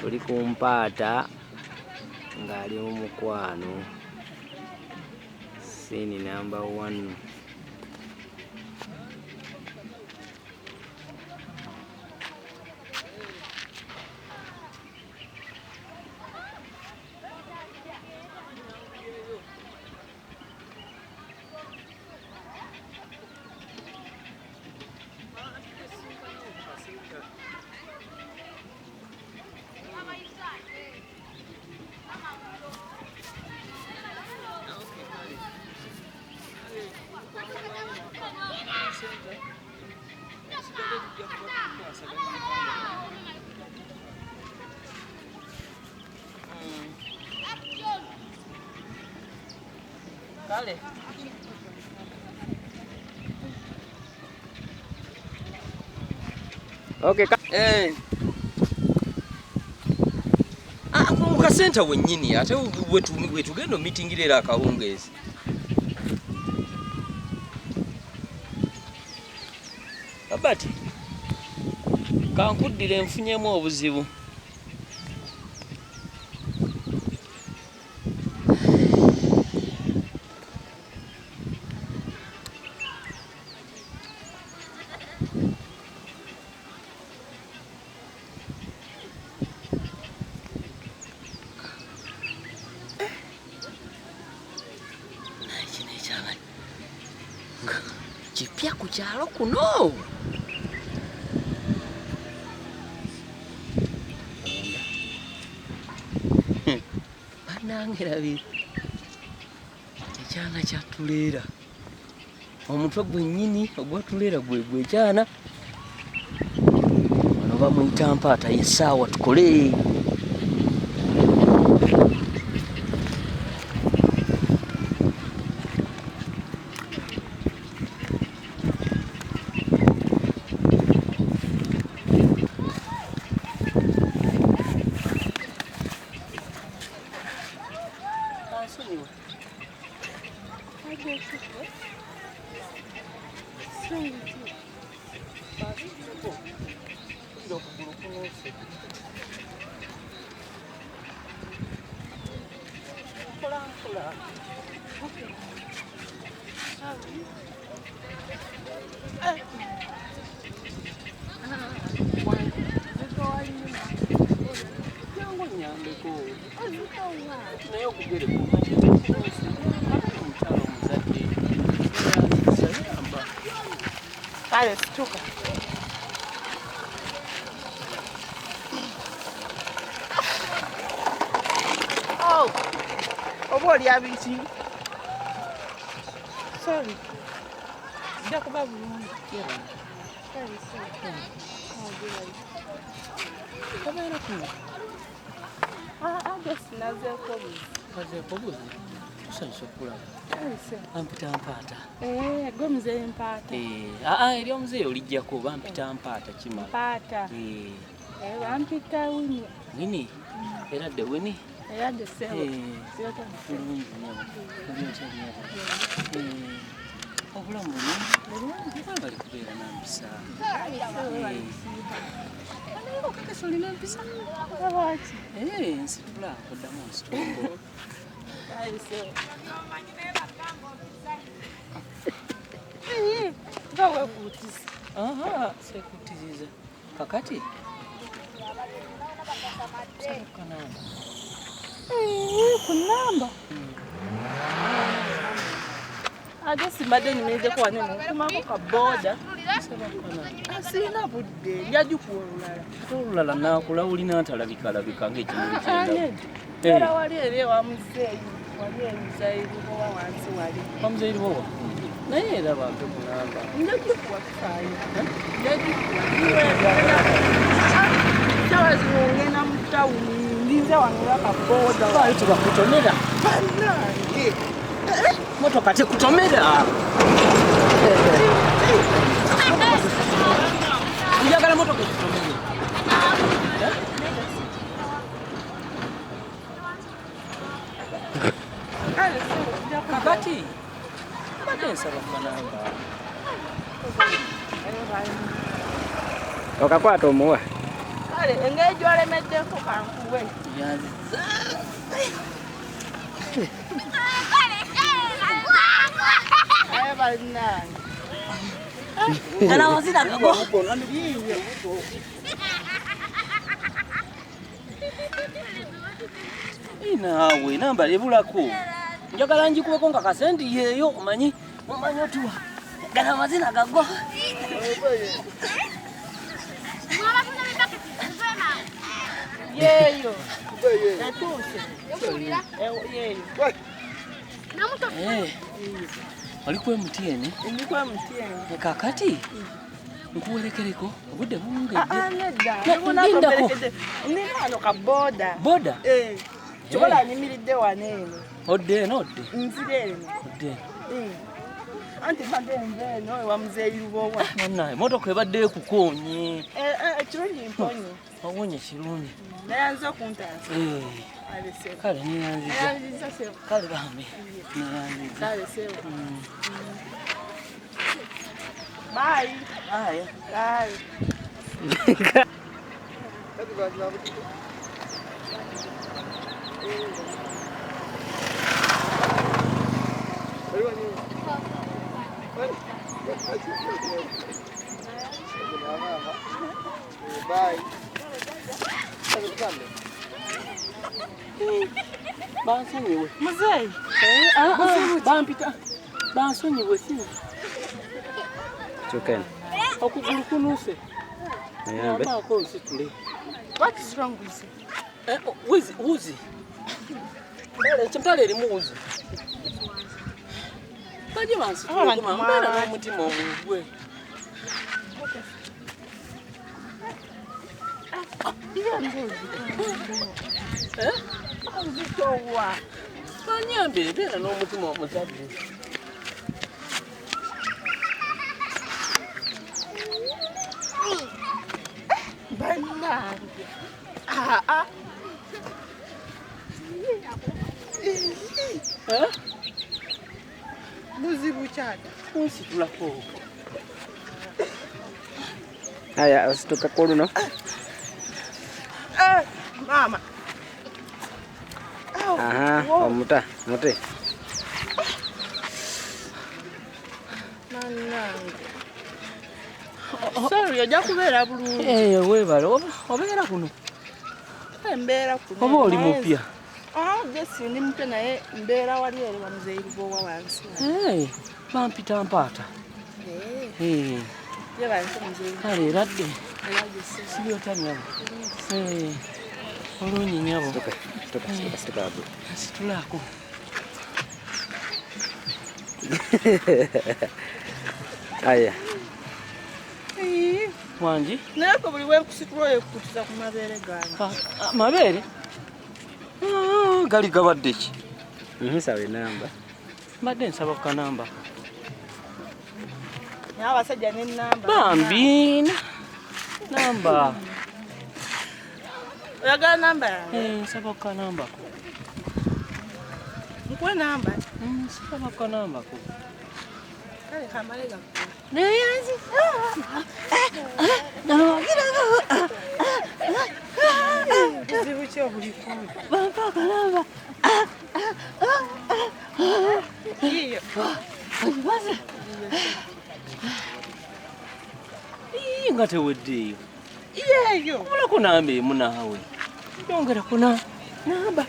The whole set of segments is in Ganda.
tuli kumpaata ng'ali mu mukwano. Scene number 1. Kale. Okay. Mu kasenta wennyini ate wetugenda omitingirira akawungeezi. Abati kankuddire nfunyemu obuzibu. Kipya ku kyalo kuno. Bannange labira ekyana kyatuleera. Omutwe gwennyini ogwatuleera gwekyana. Wano bamuyita mpaata y'essaawa tukole. Kale situka. Oh. Obo oli abiti. Sorry. Nja kuba bulungi. Kale situka. Kamera kuno. Just nazeeko buzi. Nazeeko buzi? Tusanyusa okulaba. Bampita mpaata. Gwe muzeeyi mpaata. Eri omuzeeyi olijjako bampita mpaata kimala. Mpaata. Bampita Wini. Wini? Eradde Wini? Eradde Ssewo. Bulungi nnyo. Obulamu bulungi. Bali kubeera n'empisa. Kakese olina empisa? Lwaki? Nsitula oddamu nsitula. Nga weekuutiza. Seekuutiziza. Kakati? Ku nnamba? Ate simbadde nyumiriddeko wano nkumako ka booda. Sirina budde, nja gikuwa olulala. Olulala naakulawulina ntalabika ng'ekimuli ky'endaba. Era wali eri ewa muzeeyi, wali emuzayiriwo wa wansi wali. Wamuzayiriwo? Naye era bantu kulamba. Nja gikuwa kufaayo. Nja gikuwa. Sawa zino ngenda mu tawuni, ndinze wano ka booda. Lwaki tebakutomera? Bannange. Motoka tekutomera. Njagala motoka ekutomere. Kakati mbadde nsaba kanamba. Okakwata omuwa. Kale engeri gy'olemeddeko kankuwe. Yanziza. Aye bannange. Gala mazina gago. Naawe namba lebulako. Njagala njikubeko nga kasendi yeeyo omanyi otuwa. Gala mazina gago. Yeeyo. Etuuse. Yeeyo. Walikuwa MTN? Ndikuwa MTN. Kakati? Nkuwerekereko obudde bungedde. Nedda. Nina wano ka boda. Boda? Kyobola nyimiridde wano eno. Odde eno odde? Nzire eno. Odde. Anti mbadde nva eno ewa muzeeyi Lubowa. Naye motoka ebadde ekukoonye. Ekirungi mponye. Owonye kirungi. Nayanza okuntaasa. Kale neyanziza. Nayanziza sewo. Kale bambi. Neyanziza. Kale sewo. Bye. Aya. Bye. Bansonyiwe. Muzeeyi. Bampita. Bansonyiwe si. Chukeni. Okugulu kunuuse. Ayambe. Amaako nsitule. What is wrong with you? Wuzi. Ekimpale erimu wuzi. Baje bansitule kumambeera n'omutima omugwe. Nzitowa. Banyambe beera n'omutima omuzadde. Bannange. Buzibu kyata. Kunsitulako. Aya, osituka kuluno. Mama. Aha, omuta, muti. Bannange. Sorry, ojja kubeera bulungi. Weebale obeera kuno. Embeera kuno. Oba oli mupya. Jesi ndi mupya naye mbeera wali eri wa muzeeyi Lubowa wansi. Bampita mpaata. Ye bansi muzeeyi. Kale eradde. Sibyota nyabo. Olunyi nyabo. Situka abu. Situlako. Aya. Wangi? Naye ko buli wenkusitula oyo ekukutiza ku mabeere gange. Mabeere? Gali gabadde ki? Nsaba enamba. Mbadde nsaba ku kanamba. Naye abasajja n'ennamba. Bambi namba. Oyagala namba yange? Nsaba ku kanamba ko. Nkuwe namba? Nsaba ku kanamba ko. Kale kamale gakuwe. Neyanzi. Kizibu ki obuliko? Bampa kalamba. Yiyo. Okibaze. Nga teweddeeyo. Yeeyo. Mulako namba emu naawe. Yongera ku namba.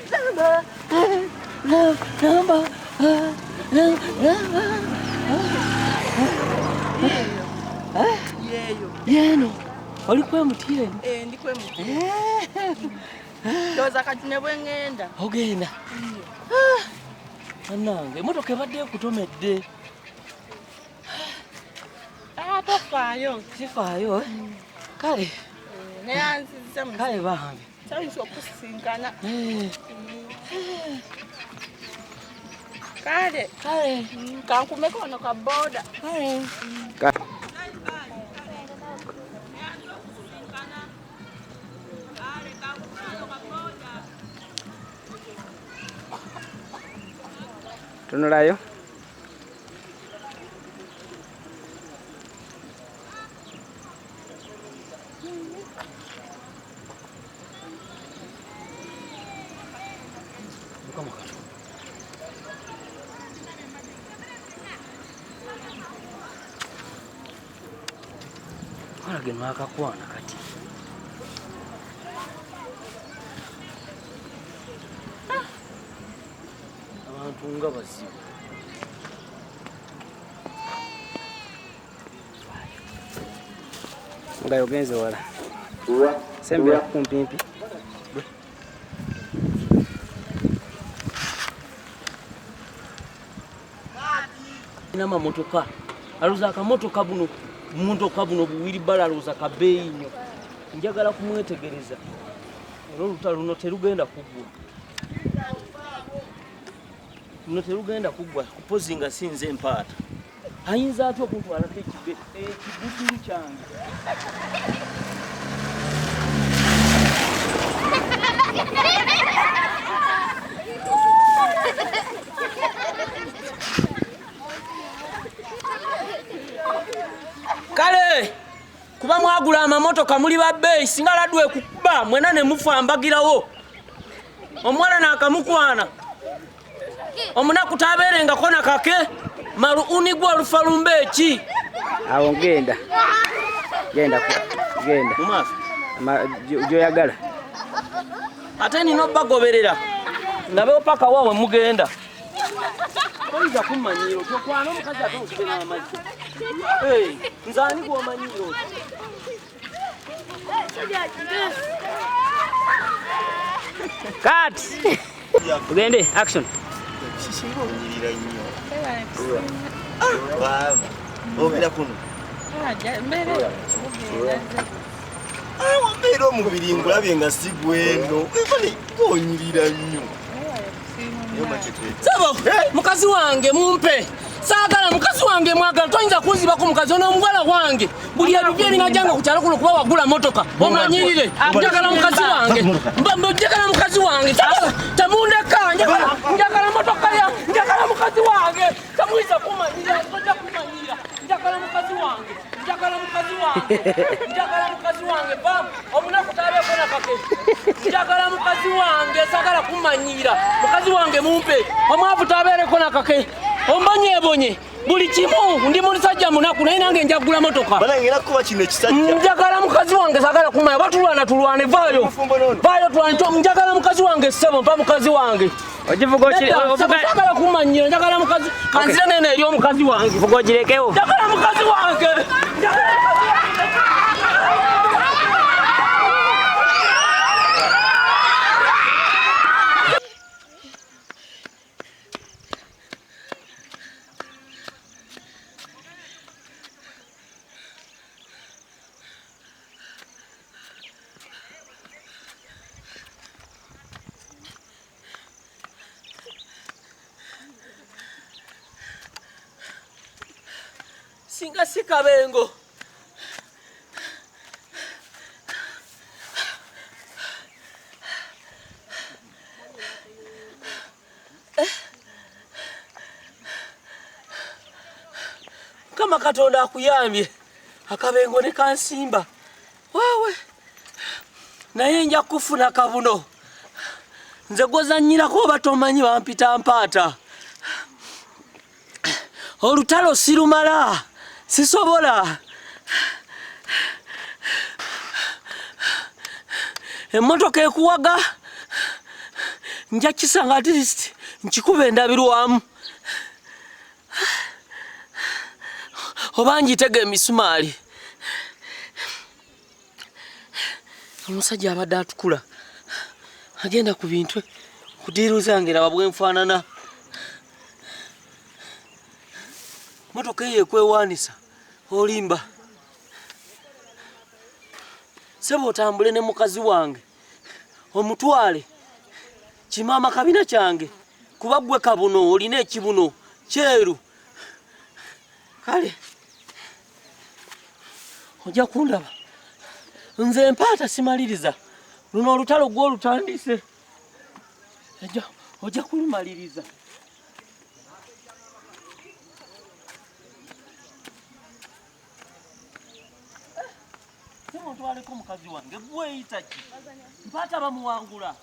Yeeyo. Yeeno. Olikuwa MTN? Ndikwe MTN. Ndowooza kati ne bwe ŋŋenda. Ogenda. Annange emmotoka ebadde ekutomedde. Tofaayo. Sifaayo. Kale. Neyanziza mu. Kale bambi. Sayinza okusisinkana. Kale. Kankumeko wano ka boda. Tunulayo. Kama kato. Kala geno akakwana kati. Abantu nga bazibu. Nga ogenze wala. Sembera kumpimpi. Nama motoka. Aluza akamotoka buno. Motoka buno buwiri balaluza kabeyi nnyo. Njagala kumwetegereza. Olutalo luno terugenda kuggwa. Luno terugenda kuggwa kupozinga sinze empaata. Ayinza atya okuntwalako ekibudulu kyange. Kale kuba mwagula amamotoka muli babbeeyi singa ladwe kukuba mwena ne mufa mbagirawo. Omwana nakamukwana. Omunaku tabeerengako na kake malu unigwa olufalumbe eki. Awo genda. Genda. Mumaso. Joyagala. Ate nino bagoberera. Ndabe paka wawe mugenda. Oyiza kumanyiro tokwana omukazi atonzibena amazzi. Nzani gwo manyiro. Cut. Ugende action. Sishingo nyirira nnyo. Obira kuno. Mbere omubiri ngulabye nga sigweno. Ebale onyirira nnyo. Sabo, mukazi wange mumpe. Saagala mukazi wange mwagala toyinza kunziba ku mukazi ono omugala wange. Buli ebyo ebinajanga ku kyalo kuno kuba wagula motoka. Omanyirire. Njagala mukazi wange. Njagala mukazi wange. Tamundeka. Njagala motoka ya. Njagala mukazi wange. Tamuyinza kumanyira. Tojja kumanyira. Njagala mukazi wange. Njagala mukazi wange. Njagala mukazi wange. Bam. Omunaku tabeeko na kake. Njagala mukazi wange. Saagala kumanyira. Mukazi wange mumpe. Omwavu tabeereko na kake. Ombonyebonye buli kimu ndi mulisajja munaku naye nange njagula motoka. Bana ngera kuba kino ekisajja. Njagala mukazi wange sagala kumanya batulwane vayo. Vayo twanto njagala mukazi wange sebo mpa mukazi wange. Ojivuga sagala kumanyira njagala mukazi kanzira nene eri omukazi wange. Vuga girekewo. Njagala mukazi wange. Singa sikabengo. Kama Katonda akuyambye akabengo ne kansimba. Wawe. Naye nja kufuna kabuno. Nze gozanyirako batomanyi bampita mpaata. Olutalo sirumala. Sisobola. Emotoka ekuwaga. Nja kisanga at least nkikuba endabirwamu. Oba njitega emisumaali. Omusajja abadde atukula. Agenda ku bintu kudiiru zange laba bwenfaanana. Motoka ye kwewanisa olimba. Sebo otambule ne mukazi wange. Omutwale. Kimama kabina kyange. Kuba gwe kabuno olina ekibuno kyeru. Kale. Ojja kundaba. Nze mpaata simaliriza. Luno olutalo gwo lutandise. Ojja kulumaliriza. Sebo otwaleko mukazi wange. Gwe yita ki? Mpaata bamuwangula.